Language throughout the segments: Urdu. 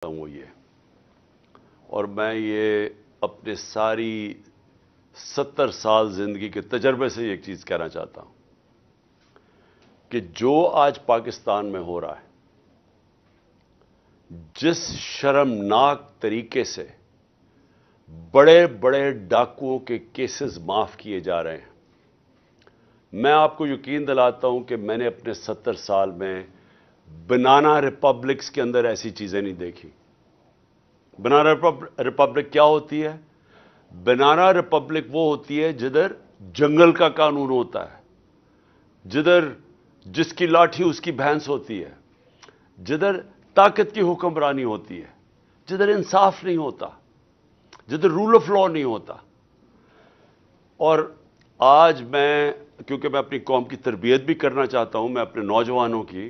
وہ یہ اور میں یہ اپنے ساری 70 سال زندگی کے تجربے سے ایک چیز کہنا چاہتا ہوں کہ جو آج پاکستان میں ہو رہا ہے، جس شرمناک طریقے سے بڑے بڑے ڈاکوؤں کے کیسز معاف کیے جا رہے ہیں، میں آپ کو یقین دلاتا ہوں کہ میں نے اپنے 70 سال میں بنانا ریپبلکس کے اندر ایسی چیزیں نہیں دیکھی۔ بنانا ریپبلک کیا ہوتی ہے؟ بنانا ریپبلک وہ ہوتی ہے جدھر جنگل کا قانون ہوتا ہے، جدھر جس کی لاٹھی اس کی بھینس ہوتی ہے، جدھر طاقت کی حکمرانی ہوتی ہے، جدھر انصاف نہیں ہوتا، جدھر رول آف لا نہیں ہوتا۔ اور آج میں کیونکہ میں اپنی قوم کی تربیت بھی کرنا چاہتا ہوں، میں اپنے نوجوانوں کی،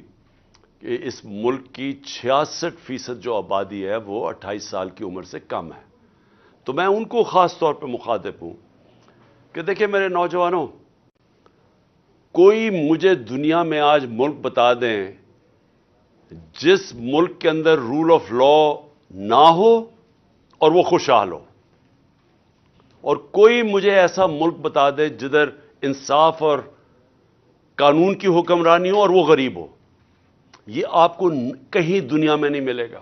کہ اس ملک کی 66% جو آبادی ہے وہ 28 سال کی عمر سے کم ہے، تو میں ان کو خاص طور پہ مخاطب ہوں کہ دیکھیں میرے نوجوانوں، کوئی مجھے دنیا میں آج ملک بتا دیں جس ملک کے اندر رول آف لا نہ ہو اور وہ خوشحال ہو، اور کوئی مجھے ایسا ملک بتا دے جدھر انصاف اور قانون کی حکمرانی ہو اور وہ غریب ہو۔ یہ آپ کو کہیں دنیا میں نہیں ملے گا۔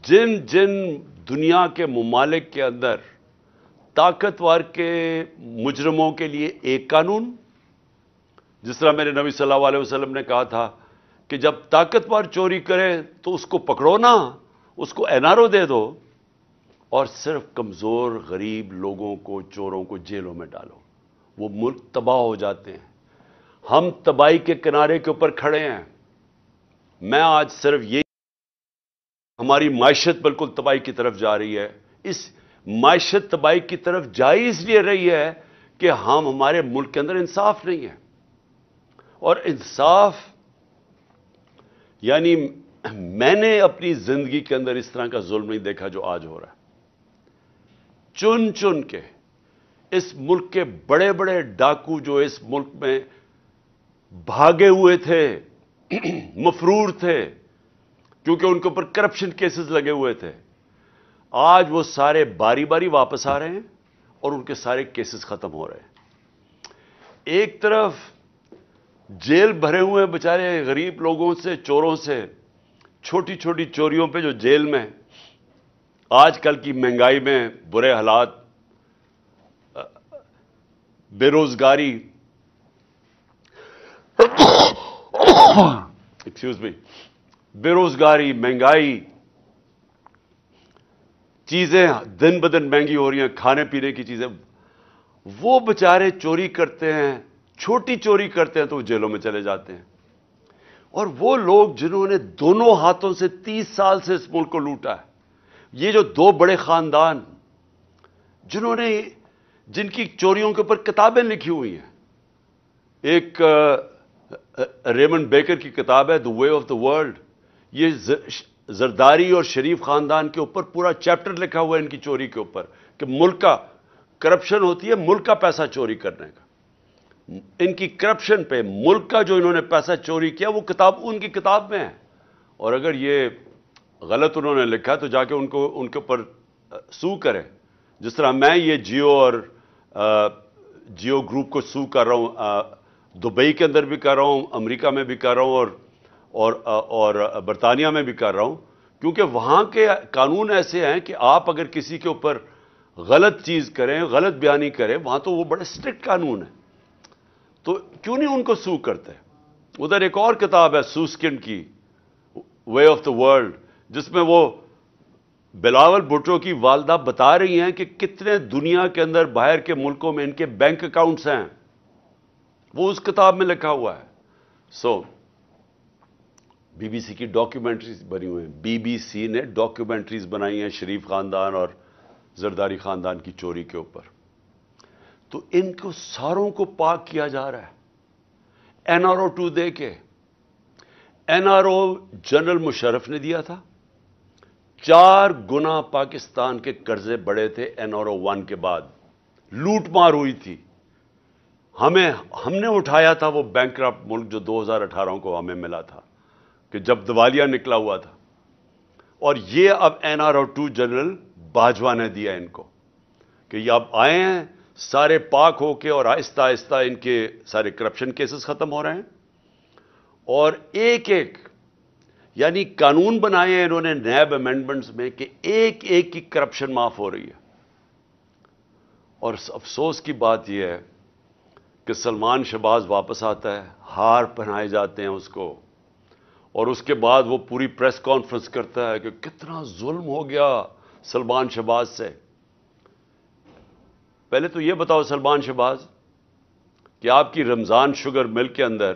جن دنیا کے ممالک کے اندر طاقتور کے مجرموں کے لیے ایک قانون، جس طرح میرے نبی صلی اللہ علیہ وسلم نے کہا تھا کہ جب طاقتور چوری کرے تو اس کو پکڑو نہ، اس کو این آر او دے دو، اور صرف کمزور غریب لوگوں کو، چوروں کو جیلوں میں ڈالو، وہ ملک تباہ ہو جاتے ہیں۔ ہم تباہی کے کنارے کے اوپر کھڑے ہیں۔ میں آج صرف یہ، ہماری معیشت بالکل تباہی کی طرف جا رہی ہے۔ اس معیشت تباہی کی طرف جا اس لیے رہی ہے کہ ہمارے ملک کے اندر انصاف نہیں ہے، اور انصاف یعنی میں نے اپنی زندگی کے اندر اس طرح کا ظلم نہیں دیکھا جو آج ہو رہا ہے۔ چن چن کے اس ملک کے بڑے بڑے ڈاکو جو اس ملک میں بھاگے ہوئے تھے، مفرور تھے، کیونکہ ان کے اوپر کرپشن کیسز لگے ہوئے تھے، آج وہ سارے باری باری واپس آ رہے ہیں اور ان کے سارے کیسز ختم ہو رہے ہیں۔ ایک طرف جیل بھرے ہوئے بیچارے غریب لوگوں سے، چوروں سے، چھوٹی چھوٹی چوریوں پہ جو جیل میں، آج کل کی مہنگائی میں برے حالات، بے روزگاری، ایکسکیوز می، بے روزگاری، مہنگائی، چیزیں دن بدن مہنگی ہو رہی ہیں، کھانے پینے کی چیزیں، وہ بیچارے چوری کرتے ہیں، چھوٹی چوری کرتے ہیں تو وہ جیلوں میں چلے جاتے ہیں۔ اور وہ لوگ جنہوں نے دونوں ہاتھوں سے 30 سال سے اس ملک کو لوٹا ہے، یہ جو دو بڑے خاندان جنہوں نے، جن کی چوریوں کے اوپر کتابیں لکھی ہوئی ہیں، ایک ریمنڈ بیکر کی کتاب ہے دی وے آف دی ورلڈ، یہ زرداری اور شریف خاندان کے اوپر پورا چیپٹر لکھا ہوا ہے ان کی چوری کے اوپر، کہ ملک کا کرپشن ہوتی ہے ملک کا پیسہ چوری کرنے کا، ان کی کرپشن پہ ملک کا جو انہوں نے پیسہ چوری کیا وہ کتاب ان کی کتاب میں ہے۔ اور اگر یہ غلط انہوں نے لکھا تو جا کے ان کے اوپر سو کریں، جس طرح میں یہ جیو اور جیو گروپ کو سو کر رہا ہوں، دبئی کے اندر بھی کر رہا ہوں، امریکہ میں بھی کر رہا ہوں، اور برطانیہ میں بھی کر رہا ہوں، کیونکہ وہاں کے قانون ایسے ہیں کہ آپ اگر کسی کے اوپر غلط چیز کریں، غلط بیانی کریں، وہاں تو وہ بڑے سٹرکٹ قانون ہیں، تو کیوں نہیں ان کو سو کرتے؟ ادھر ایک اور کتاب ہے سوسکن کی، وے آف دا ورلڈ، جس میں وہ بلاول بھٹو کی والدہ بتا رہی ہیں کہ کتنے دنیا کے اندر باہر کے ملکوں میں ان کے بینک اکاؤنٹس ہیں، وہ اس کتاب میں لکھا ہوا ہے۔ بی بی سی کی ڈاکیومنٹریز بنی ہوئی ہیں، بی بی سی نے ڈاکیومنٹریز بنائی ہیں شریف خاندان اور زرداری خاندان کی چوری کے اوپر، تو ان کو ساروں کو پاک کیا جا رہا ہے این آر او 2 دے کے۔ N R O General Musharraf نے دیا تھا، 4 گنا پاکستان کے قرضے بڑے تھے این آر او 1 کے بعد، لوٹ مار ہوئی تھی، ہم نے اٹھایا تھا وہ بینکرپٹ ملک جو 2018 کو ہمیں ملا تھا، کہ جب دیوالیہ نکلا ہوا تھا، اور یہ اب NRO2 جنرل باجوہ نے دیا ان کو کہ یہ اب آئے ہیں سارے پاک ہو کے اور آہستہ آہستہ ان کے سارے کرپشن کیسز ختم ہو رہے ہیں اور ایک ایک یعنی قانون بنائے ہیں انہوں نے نیب امینڈمنٹس میں کہ ایک ایک کی کرپشن معاف ہو رہی ہے. اور افسوس کی بات یہ ہے کہ سلمان شہباز واپس آتا ہے, ہار پہنائے جاتے ہیں اس کو, اور اس کے بعد وہ پوری پریس کانفرنس کرتا ہے کہ کتنا ظلم ہو گیا سلمان شہباز سے. پہلے تو یہ بتاؤ سلمان شہباز کہ آپ کی رمضان شوگر مل کے اندر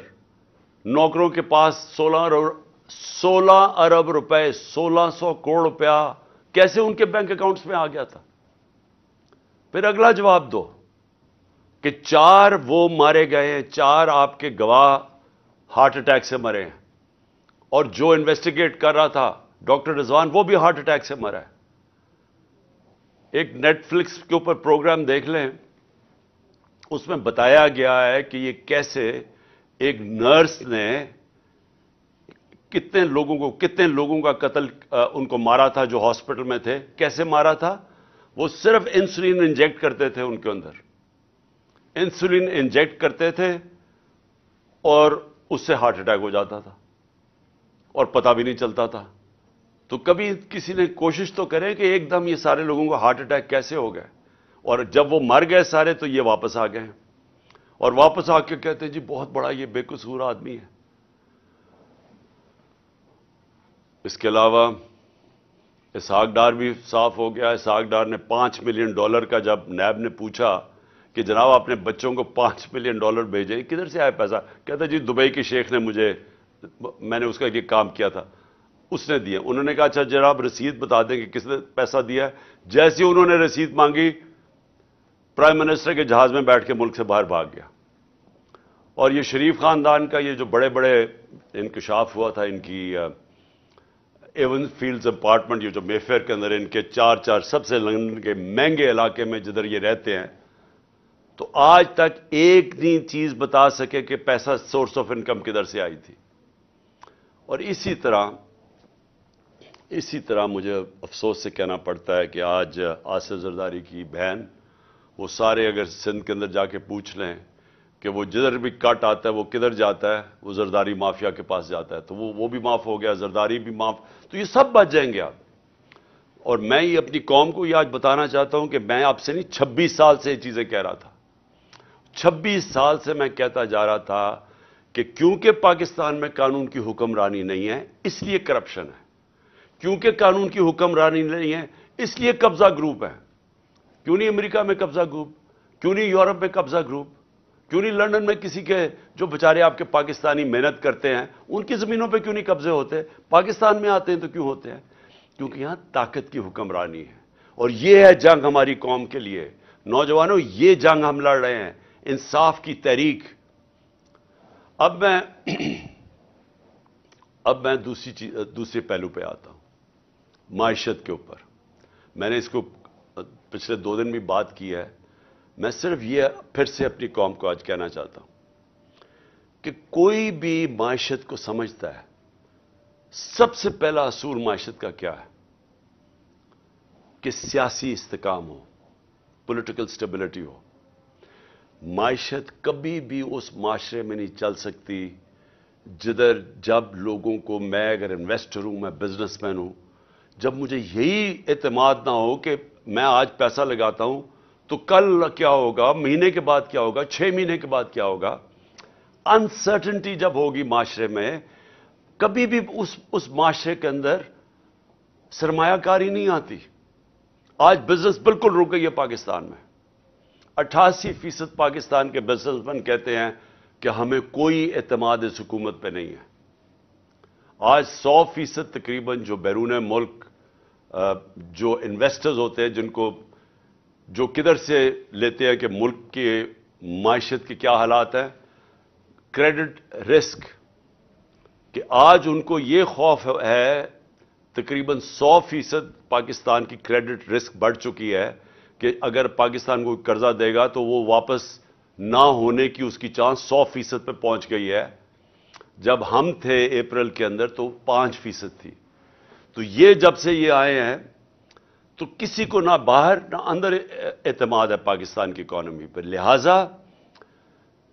نوکروں کے پاس 16 ارب روپے 1600 کروڑ روپیہ کیسے ان کے بینک اکاؤنٹس میں آ گیا تھا؟ پھر اگلا جواب دو کہ 4 وہ مارے گئے ہیں, 4 آپ کے گواہ ہارٹ اٹیک سے مرے ہیں, اور جو انویسٹیگیٹ کر رہا تھا ڈاکٹر رضوان وہ بھی ہارٹ اٹیک سے مرا ہے. ایک نیٹ فلکس کے اوپر پروگرام دیکھ لیں, اس میں بتایا گیا ہے کہ یہ کیسے ایک نرس نے کتنے لوگوں کا قتل ان کو مارا تھا جو ہاسپٹل میں تھے. کیسے مارا تھا؟ وہ صرف انسولین انجیکٹ کرتے تھے, ان کے اندر انسولین انجیکٹ کرتے تھے اور اس سے ہارٹ اٹیک ہو جاتا تھا اور پتہ بھی نہیں چلتا تھا. تو کبھی کسی نے کوشش تو کرے کہ ایک دم یہ سارے لوگوں کو ہارٹ اٹیک کیسے ہو گئے, اور جب وہ مر گئے سارے تو یہ واپس آ گئے ہیں اور واپس آ کے کہتے ہیں جی بہت بڑا یہ بے قصور آدمی ہے. اس کے علاوہ اسحاق ڈار بھی صاف ہو گیا. اسحاق ڈار نے $5 ملین کا جب نیب نے پوچھا کہ جناب اپنے بچوں کو $5 ملین بھیجیں, کدھر سے آیا پیسہ؟ کہتا جی دبئی کے شیخ نے میں نے اس کا یہ کام کیا تھا, اس نے دیا. انہوں نے کہا اچھا جناب رسید بتا دیں کہ کس نے پیسہ دیا ہے. جیسے انہوں نے رسید مانگی پرائم منسٹر کے جہاز میں بیٹھ کے ملک سے باہر بھاگ گیا. اور یہ شریف خاندان کا یہ جو بڑے بڑے انکشاف ہوا تھا, ان کی ایون فیلڈز اپارٹمنٹ یہ جو مے فیئر کے اندر ان کے 4 سب سے لندن کے مہنگے علاقے میں جدھر یہ رہتے ہیں, تو آج تک ایک نہیں چیز بتا سکے کہ پیسہ سورس آف انکم کدھر سے آئی تھی. اور اسی طرح مجھے افسوس سے کہنا پڑتا ہے کہ آج آصف زرداری کی بہن, وہ سارے اگر سندھ کے اندر جا کے پوچھ لیں کہ وہ جدھر بھی کٹ آتا ہے وہ کدھر جاتا ہے, وہ زرداری مافیا کے پاس جاتا ہے. تو وہ بھی معاف ہو گیا, زرداری بھی معاف, تو یہ سب بچ جائیں گے آپ. اور میں یہ اپنی قوم کو یہ آج بتانا چاہتا ہوں کہ میں آپ سے نہیں 26 سال سے یہ چیزیں کہہ رہا تھا. 26 سال سے میں کہتا جا رہا تھا کہ کیونکہ پاکستان میں قانون کی حکمرانی نہیں ہے اس لیے کرپشن ہے, کیونکہ قانون کی حکمرانی نہیں ہے اس لیے قبضہ گروپ ہے. کیوں نہیں امریکہ میں قبضہ گروپ, کیوں نہیں یورپ میں قبضہ گروپ, کیوں نہیں لندن میں کسی کے جو بیچارے آپ کے پاکستانی محنت کرتے ہیں ان کی زمینوں پہ کیوں نہیں قبضے ہوتے؟ پاکستان میں آتے ہیں تو کیوں ہوتے ہیں؟ کیونکہ یہاں طاقت کی حکمرانی ہے. اور یہ ہے جنگ ہماری قوم کے لیے. نوجوانوں یہ جنگ ہم لڑ رہے ہیں, انصاف کی تحریک. اب میں دوسرے پہلو پہ آتا ہوں, معیشت کے اوپر. میں نے اس کو پچھلے 2 دن بھی بات کی ہے. میں صرف یہ پھر سے اپنی قوم کو آج کہنا چاہتا ہوں کہ کوئی بھی معیشت کو سمجھتا ہے, سب سے پہلا اصول معیشت کا کیا ہے کہ سیاسی استحکام ہو, پولیٹیکل سٹیبلٹی ہو. معیشت کبھی بھی اس معاشرے میں نہیں چل سکتی جدھر جب لوگوں کو, میں اگر انویسٹر ہوں, میں بزنس مین ہوں, جب مجھے یہی اعتماد نہ ہو کہ میں آج پیسہ لگاتا ہوں تو کل کیا ہوگا, مہینے کے بعد کیا ہوگا, 6 مہینے کے بعد کیا ہوگا. انسرٹنٹی جب ہوگی معاشرے میں, کبھی بھی اس معاشرے کے اندر سرمایہ کاری نہیں آتی. آج بزنس بالکل رک گئی ہے پاکستان میں. 88% پاکستان کے بزنس مین کہتے ہیں کہ ہمیں کوئی اعتماد اس حکومت پہ نہیں ہے. آج 100% تقریباً جو بیرون ملک جو انویسٹرز ہوتے ہیں, جو کدھر سے لیتے ہیں کہ ملک کی معیشت کے کیا حالات ہیں, کریڈٹ رسک, کہ آج ان کو یہ خوف ہے, تقریباً 100% پاکستان کی کریڈٹ رسک بڑھ چکی ہے کہ اگر پاکستان کو قرضہ دے گا تو وہ واپس نہ ہونے کی اس کی چانس 100% پہ پہنچ گئی ہے. جب ہم تھے اپریل کے اندر تو 5% تھی. تو یہ جب سے یہ آئے ہیں تو کسی کو نہ باہر نہ اندر اعتماد ہے پاکستان کی اکانومی پر، لہذا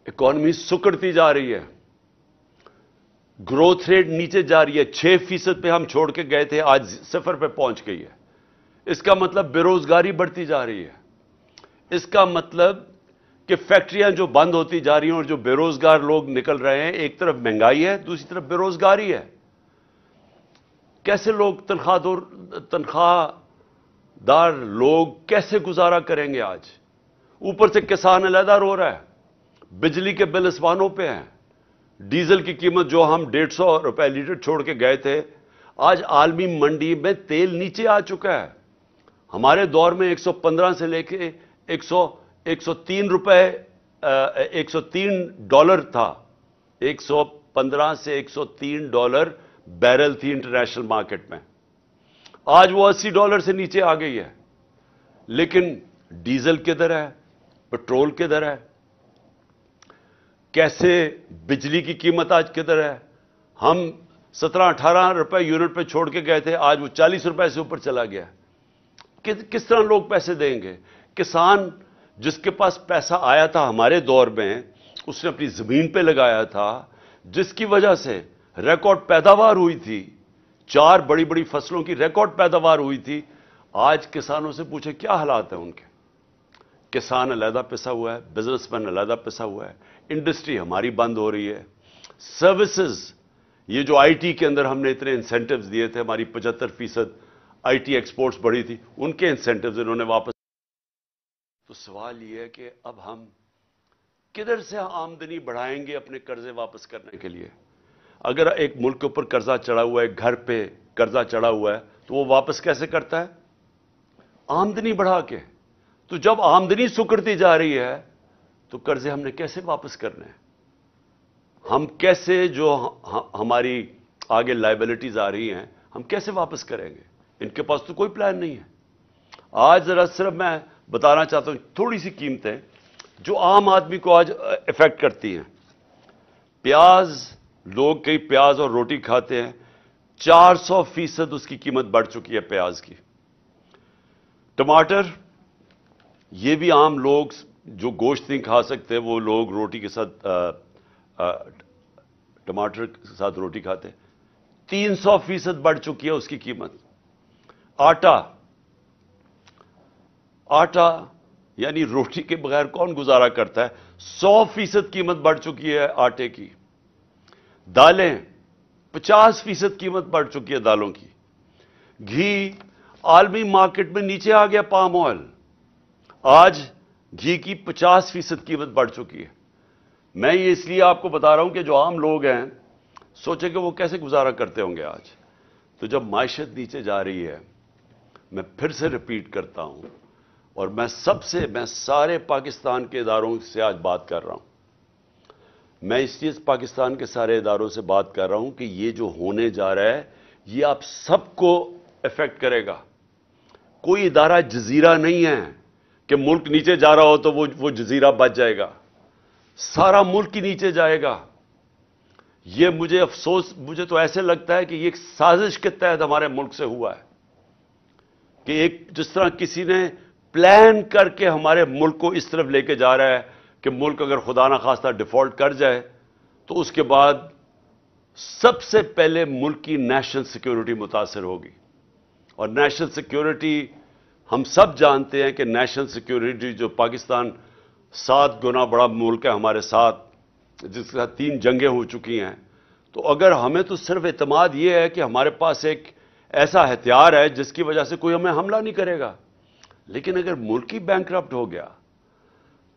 اکانومی سکڑتی جا رہی ہے، گروتھ ریٹ نیچے جا رہی ہے، 6% پہ ہم چھوڑ کے گئے تھے، آج 0 پہ پہنچ گئی ہے۔ اس کا مطلب بے روزگاری بڑھتی جا رہی ہے، اس کا مطلب کہ فیکٹریاں جو بند ہوتی جا رہی ہیں اور جو بے روزگار لوگ نکل رہے ہیں، ایک طرف مہنگائی ہے، دوسری طرف بے روزگاری ہے۔ کیسے لوگ تنخواہ دار لوگ کیسے گزارا کریں گے آج؟ اوپر سے کسان علیحدہ رو رہا ہے، بجلی کے بل اسمانوں پہ ہیں، ڈیزل کی قیمت جو ہم 150 روپے لیٹر چھوڑ کے گئے تھے، آج عالمی منڈی میں تیل نیچے آ چکا ہے۔ ہمارے دور میں 115 سے لے کے 103 روپے $103 تھا، 115 سے $103 بیرل تھی انٹرنیشنل مارکیٹ میں، آج وہ $80 سے نیچے آ گئی ہے۔ لیکن ڈیزل کدھر ہے؟ پٹرول کدھر ہے؟ کیسے بجلی کی قیمت آج کدھر ہے؟ ہم 17-18 روپے یونٹ پہ چھوڑ کے گئے تھے، آج وہ 40 روپے سے اوپر چلا گیا۔ کس طرح لوگ پیسے دیں گے؟ کسان جس کے پاس پیسہ آیا تھا ہمارے دور میں، اس نے اپنی زمین پہ لگایا تھا، جس کی وجہ سے ریکارڈ پیداوار ہوئی تھی، 4 بڑی بڑی فصلوں کی ریکارڈ پیداوار ہوئی تھی۔ آج کسانوں سے پوچھے کیا حالات ہیں ان کے؟ کسان علیحدہ پسا ہوا ہے، بزنس مین علیحدہ پسا ہوا ہے، انڈسٹری ہماری بند ہو رہی ہے، سروسز، یہ جو آئی ٹی کے اندر ہم نے اتنے انسینٹیوز دیے تھے، ہماری 75% آئی ٹی ایکسپورٹس بڑھی تھی، ان کے انسینٹیوز انہوں نے واپس۔ تو سوال یہ ہے کہ اب ہم کدھر سے آمدنی بڑھائیں گے اپنے قرضے واپس کرنے کے لیے؟ اگر ایک ملک کے اوپر قرضہ چڑھا ہوا ہے، گھر پہ قرضہ چڑھا ہوا ہے، تو وہ واپس کیسے کرتا ہے؟ آمدنی بڑھا کے۔ تو جب آمدنی سکڑتی جا رہی ہے تو قرضے ہم نے کیسے واپس کرنے ہیں؟ ہم کیسے جو ہماری آگے لائبلٹیز آ رہی ہیں ہم کیسے واپس کریں گے؟ ان کے پاس تو کوئی پلان نہیں ہے۔ آج ذرا صرف میں بتانا چاہتا ہوں تھوڑی سی قیمتیں جو عام آدمی کو آج افیکٹ کرتی ہیں۔ پیاز، لوگ کئی پیاز اور روٹی کھاتے ہیں، 400% اس کی قیمت بڑھ چکی ہے پیاز کی۔ ٹماٹر، یہ بھی عام لوگ جو گوشت نہیں کھا سکتے وہ لوگ روٹی کے ساتھ ٹماٹر کے ساتھ روٹی کھاتے، 300% بڑھ چکی ہے اس کی قیمت۔ آٹا یعنی روٹی کے بغیر کون گزارا کرتا ہے؟ 100% قیمت بڑھ چکی ہے آٹے کی۔ دالیں، 50% قیمت بڑھ چکی ہے دالوں کی۔ گھی، عالمی مارکیٹ میں نیچے آ گیا پام آئل، آج گھی کی 50% قیمت بڑھ چکی ہے۔ میں یہ اس لیے آپ کو بتا رہا ہوں کہ جو عام لوگ ہیں سوچیں کہ وہ کیسے گزارا کرتے ہوں گے آج۔ تو جب معیشت نیچے جا رہی ہے، میں پھر سے ریپیٹ کرتا ہوں، اور میں سارے پاکستان کے اداروں سے آج بات کر رہا ہوں، میں اس لیے پاکستان کے سارے اداروں سے بات کر رہا ہوں کہ یہ جو ہونے جا رہا ہے یہ آپ سب کو افیکٹ کرے گا۔ کوئی ادارہ جزیرہ نہیں ہے کہ ملک نیچے جا رہا ہو تو وہ جزیرہ بچ جائے گا، سارا ملک ہی نیچے جائے گا۔ یہ مجھے تو ایسے لگتا ہے کہ یہ ایک سازش کے تحت ہمارے ملک سے ہوا ہے، کہ ایک جس طرح کسی نے پلان کر کے ہمارے ملک کو اس طرف لے کے جا رہا ہے کہ ملک اگر خدا نخواستہ ڈیفالٹ کر جائے تو اس کے بعد سب سے پہلے ملک کی نیشنل سیکیورٹی متاثر ہوگی۔ اور نیشنل سیکیورٹی ہم سب جانتے ہیں کہ نیشنل سیکیورٹی جو پاکستان 7 گنا بڑا ملک ہے ہمارے ساتھ، جس کے ساتھ 3 جنگیں ہو چکی ہیں، تو اگر ہمیں تو صرف اعتماد یہ ہے کہ ہمارے پاس ایک ایسا ہتھیار ہے جس کی وجہ سے کوئی ہمیں حملہ نہیں کرے گا، لیکن اگر ملک ہی بینکرپٹ ہو گیا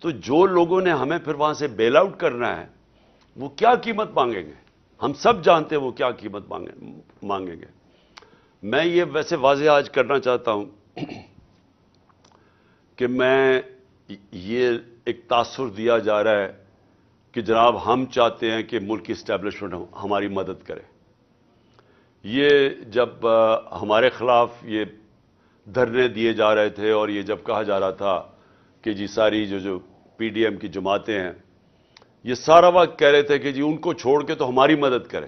تو جو لوگوں نے ہمیں پھر وہاں سے بیل آؤٹ کرنا ہے وہ کیا قیمت مانگیں گے؟ ہم سب جانتے ہیں وہ کیا قیمت مانگیں گے۔ میں یہ ویسے واضح آج کرنا چاہتا ہوں کہ میں یہ ایک تاثر دیا جا رہا ہے کہ جناب ہم چاہتے ہیں کہ ملک کی اسٹیبلشمنٹ ہماری مدد کرے۔ یہ جب ہمارے خلاف یہ دھرنے دیے جا رہے تھے اور یہ جب کہا جا رہا تھا کہ جی ساری جو پی ڈی ایم کی جماعتیں ہیں یہ سارا وقت کہہ رہے تھے کہ جی ان کو چھوڑ کے تو ہماری مدد کریں،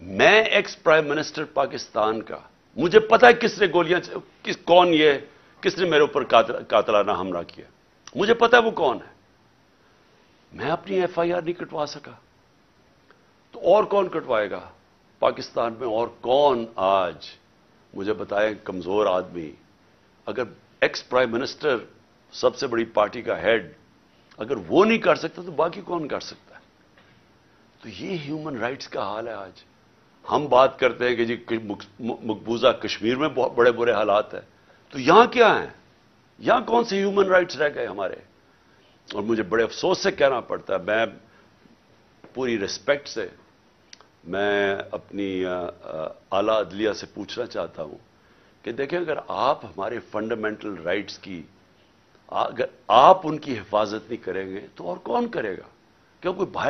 میں ایکس پرائم منسٹر پاکستان کا، مجھے پتا ہے کس نے گولیاں، کون یہ، کس نے میرے اوپر قاتلانہ حملہ کیا، مجھے پتا ہے وہ کون ہے. میں اپنی ایف آئی آر نہیں کٹوا سکا تو اور کون کٹوائے گا پاکستان میں؟ اور کون آج مجھے بتائیں کمزور آدمی، اگر ایکس پرائم منسٹر سب سے بڑی پارٹی کا ہیڈ اگر وہ نہیں کر سکتا تو باقی کون کر سکتا ہے؟ تو یہ ہیومن رائٹس کا حال ہے آج. ہم بات کرتے ہیں کہ جی مقبوضہ کشمیر میں بہت بڑے برے حالات ہیں، تو یہاں کیا ہیں؟ یہاں کون سے ہیومن رائٹس رہ گئے ہمارے؟ اور مجھے بڑے افسوس سے کہنا پڑتا ہے، میں پوری ریسپیکٹ سے میں اپنی اعلیٰ عدلیہ سے پوچھنا چاہتا ہوں کہ دیکھیں، اگر آپ ہمارے فنڈامنٹل رائٹس کی، اگر آپ ان کی حفاظت نہیں کریں گے تو اور کون کرے گا؟ کیوں کوئی باہر